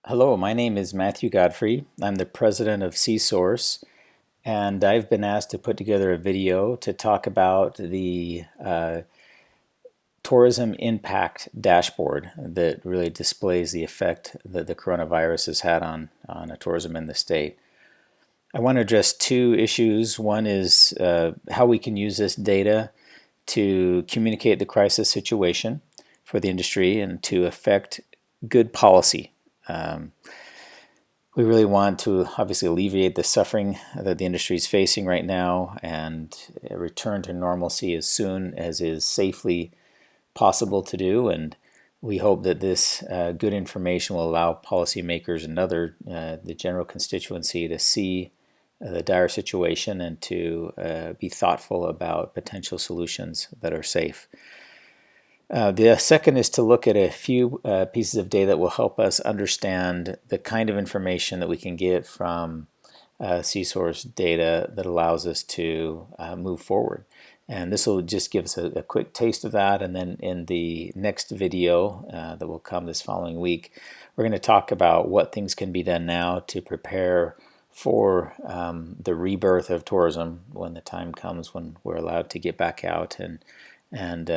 Hello, my name is Matthew Godfrey. I'm the president of CSource, and I've been asked to put together a video to talk about the tourism impact dashboard that really displays the effect that the coronavirus has had on tourism in the state. I want to address two issues. One is how we can use this data to communicate the crisis situation for the industry and to affect good policy. We really want to obviously alleviate the suffering that the industry is facing right now and return to normalcy as soon as is safely possible to do. And we hope that this good information will allow policymakers and the general constituency to see the dire situation and to be thoughtful about potential solutions that are safe. The second is to look at a few pieces of data that will help us understand the kind of information that we can get from CSource data that allows us to move forward. And this will just give us a quick taste of that, and then in the next video that will come this following week, we're going to talk about what things can be done now to prepare for the rebirth of tourism when the time comes when we're allowed to get back out and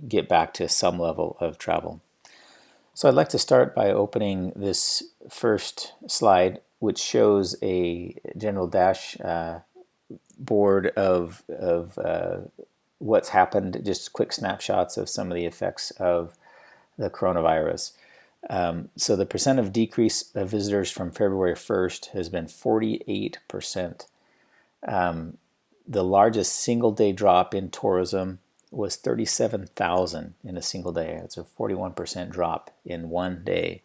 get back to some level of travel. So I'd like to start by opening this first slide, which shows a general dashboard of what's happened, just quick snapshots of some of the effects of the coronavirus. So the percent of decrease of visitors from February 1st has been 48%. The largest single day drop in tourism was 37,000 in a single day. It's a 41% drop in one day.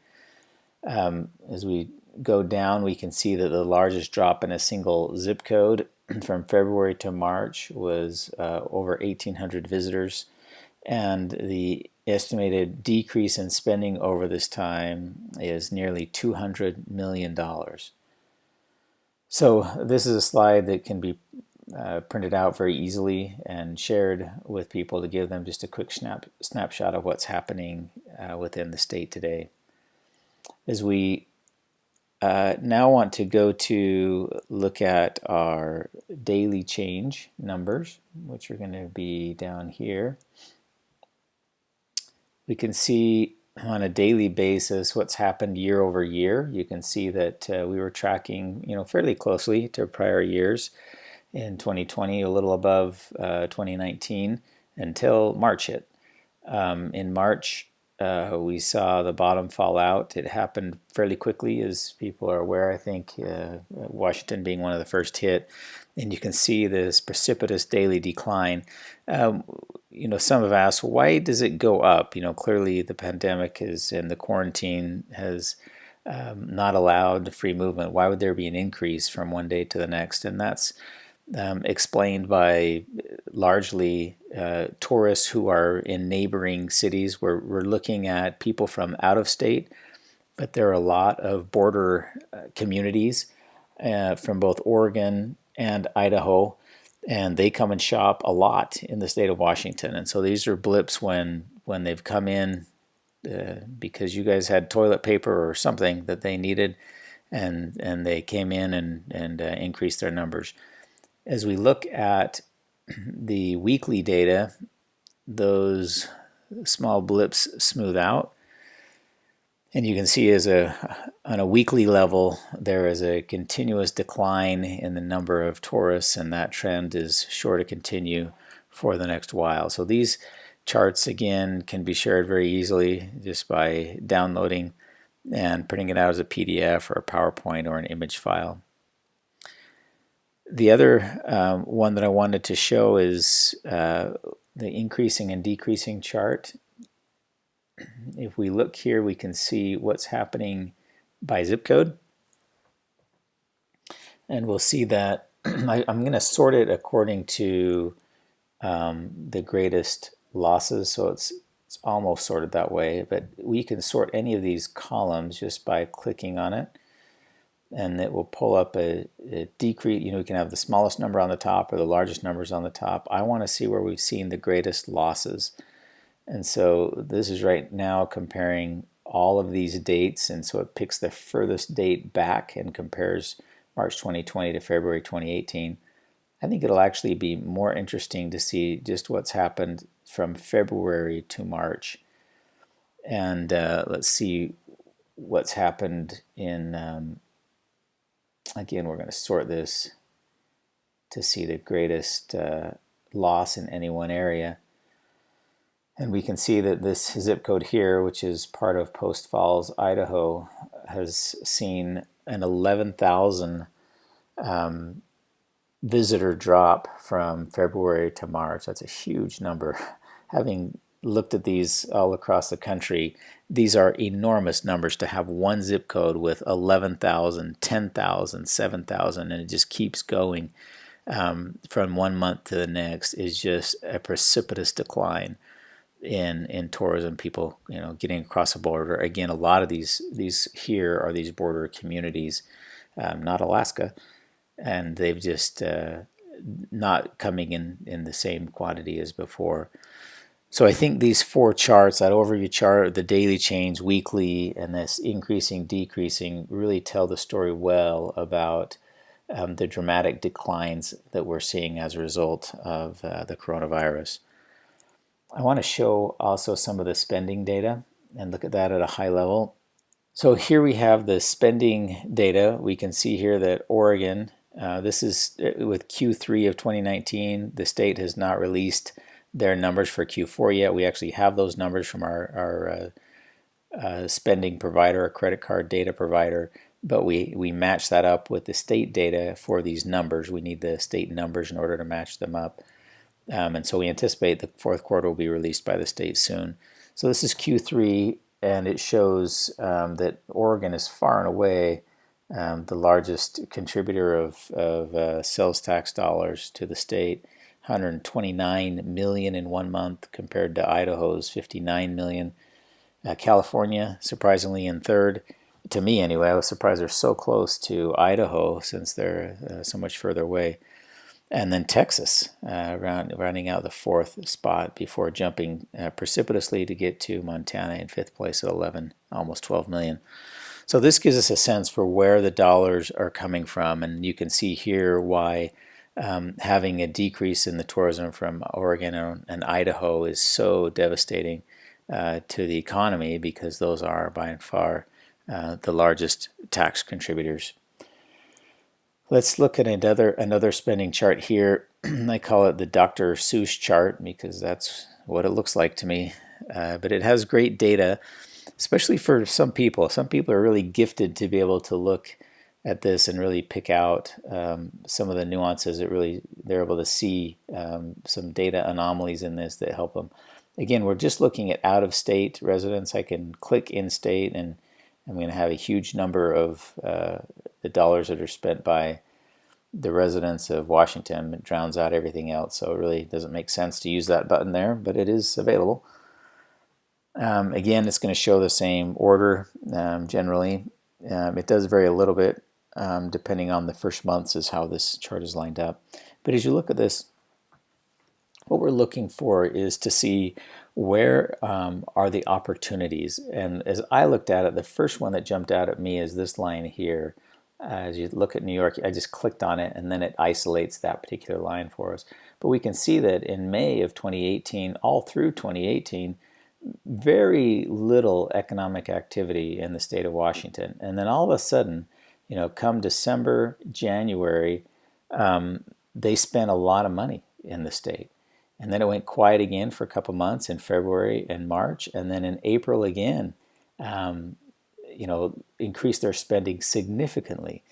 As we go down, we can see that the largest drop in a single zip code from February to March was over 1,800 visitors, and the estimated decrease in spending over this time is nearly $200 million. So this is a slide that can be printed out very easily and shared with people to give them just a quick snapshot of what's happening within the state today. As we now want to go to look at our daily change numbers, which are going to be down here, we can see on a daily basis what's happened year over year. You can see that we were tracking, fairly closely to prior years in 2020, a little above 2019 until March hit. In March, we saw the bottom fall out. It happened fairly quickly, as people are aware. I think Washington being one of the first hit, and you can see this precipitous daily decline. Some have asked, why does it go up? Clearly the pandemic and the quarantine has not allowed free movement. Why would there be an increase from one day to the next? And that's explained by largely tourists who are in neighboring cities. We're looking at people from out of state, but there are a lot of border communities from both Oregon and Idaho, and they come and shop a lot in the state of Washington. And so these are blips when they've come in because you guys had toilet paper or something that they needed, and they came in and increased their numbers. As we look at the weekly data, those small blips smooth out, and you can see on a weekly level there is a continuous decline in the number of tourists, and that trend is sure to continue for the next while. So these charts again can be shared very easily just by downloading and printing it out as a PDF or a PowerPoint or an image file. The other one that I wanted to show is the increasing and decreasing chart. If we look here, we can see what's happening by zip code. And we'll see that I'm going to sort it according to the greatest losses. So it's almost sorted that way. But we can sort any of these columns just by clicking on it. And it will pull up a decrease. You can have the smallest number on the top or the largest numbers on the top. I want to see where we've seen the greatest losses. And so this is right now comparing all of these dates, and so it picks the furthest date back and compares March 2020 to February 2018. I think it'll actually be more interesting to see just what's happened from February to March. And let's see what's happened in, again, we're going to sort this to see the greatest loss in any one area. And we can see that this zip code here, which is part of Post Falls, Idaho, has seen an 11,000 visitor drop from February to March. That's a huge number. Having looked at these all across the country, these are enormous numbers to have one zip code with 11,000, 10,000, 7,000, and it just keeps going from one month to the next is just a precipitous decline in tourism, people getting across the border. Again, a lot of these here are these border communities, not Alaska, and they've just not coming in the same quantity as before. So I think these four charts, that overview chart, the daily change, weekly, and this increasing, decreasing, really tell the story well about the dramatic declines that we're seeing as a result of the coronavirus. I want to show also some of the spending data and look at that at a high level. So here we have the spending data. We can see here that Oregon, this is with Q3 of 2019. The state has not released their numbers for Q4 yet. We actually have those numbers from our spending provider, a credit card data provider, but we match that up with the state data for these numbers. We need the state numbers in order to match them up. And so we anticipate the fourth quarter will be released by the state soon. So this is Q3, and it shows that Oregon is far and away the largest contributor of sales tax dollars to the state. 129 million in 1 month compared to Idaho's 59 million. California, surprisingly, in third. To me, anyway, I was surprised they're so close to Idaho since they're so much further away. And then Texas, rounding out the fourth spot before jumping precipitously to get to Montana in fifth place at 11, almost 12 million. So this gives us a sense for where the dollars are coming from, and you can see here why having a decrease in the tourism from Oregon and Idaho is so devastating to the economy, because those are by and far the largest tax contributors. Let's look at another spending chart here. I call it the Dr. Seuss chart because that's what it looks like to me. But it has great data, especially for some people. Some people are really gifted to be able to look at this and really pick out some of the nuances that they're able to see some data anomalies in this that help them. Again, we're just looking at out-of-state residents. I can click in-state, and I'm going to have a huge number of the dollars that are spent by the residents of Washington. It drowns out everything else, so it really doesn't make sense to use that button there, but it is available. Again, it's going to show the same order generally. It does vary a little bit depending on the first months is how this chart is lined up. But as you look at this, what we're looking for is to see where are the opportunities. And as I looked at it, the first one that jumped out at me is this line here. As you look at New York, I just clicked on it and then it isolates that particular line for us. But we can see that in May of 2018, all through 2018, very little economic activity in the state of Washington. And then all of a sudden, come December, January, they spent a lot of money in the state. And then it went quiet again for a couple months in February and March. And then in April again, increased their spending significantly.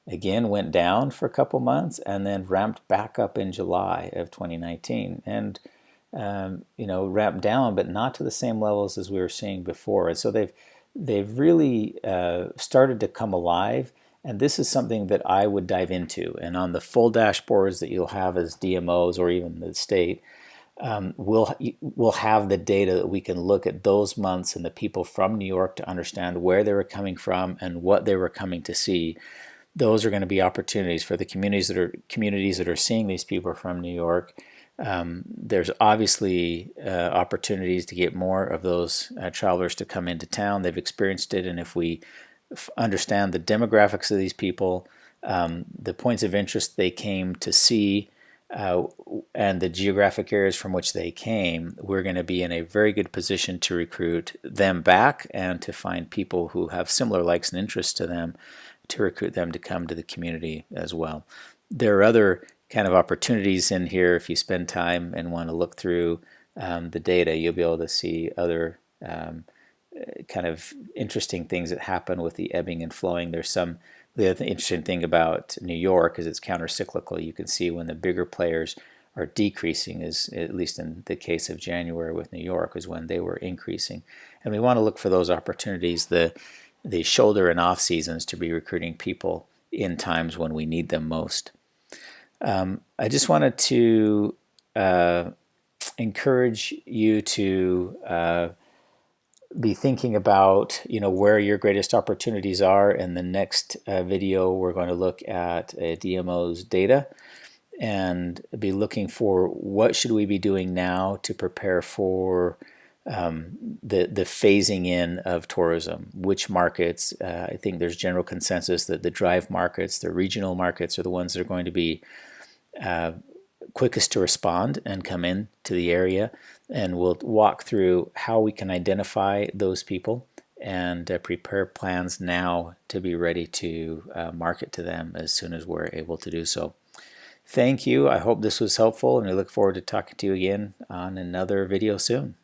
Again, went down for a couple months and then ramped back up in July of 2019. And, ramped down, but not to the same levels as we were seeing before. And so they've really started to come alive. And this is something that I would dive into. And on the full dashboards that you'll have as DMOs or even the state, we'll have the data that we can look at those months and the people from New York to understand where they were coming from and what they were coming to see. Those are going to be opportunities for the communities that are seeing these people from New York. There's obviously opportunities to get more of those travelers to come into town. They've experienced it, and if we understand the demographics of these people, the points of interest they came to see, and the geographic areas from which they came, we're going to be in a very good position to recruit them back and to find people who have similar likes and interests to them, to recruit them to come to the community as well. There are other kind of opportunities in here. If you spend time and want to look through the data, you'll be able to see other kind of interesting things that happen with the ebbing and flowing. The other interesting thing about New York is it's counter-cyclical. You can see when the bigger players are decreasing, is at least in the case of January with New York, is when they were increasing. And we want to look for those opportunities, the shoulder and off seasons, to be recruiting people in times when we need them most. I just wanted to encourage you to be thinking about, where your greatest opportunities are. In the next video, we're going to look at DMO's data and be looking for what should we be doing now to prepare for the phasing in of tourism. Which markets? I think there's general consensus that the drive markets, the regional markets, are the ones that are going to be quickest to respond and come in to the area. And we'll walk through how we can identify those people and prepare plans now to be ready to market to them as soon as we're able to do so. Thank you. I hope this was helpful, and we look forward to talking to you again on another video soon.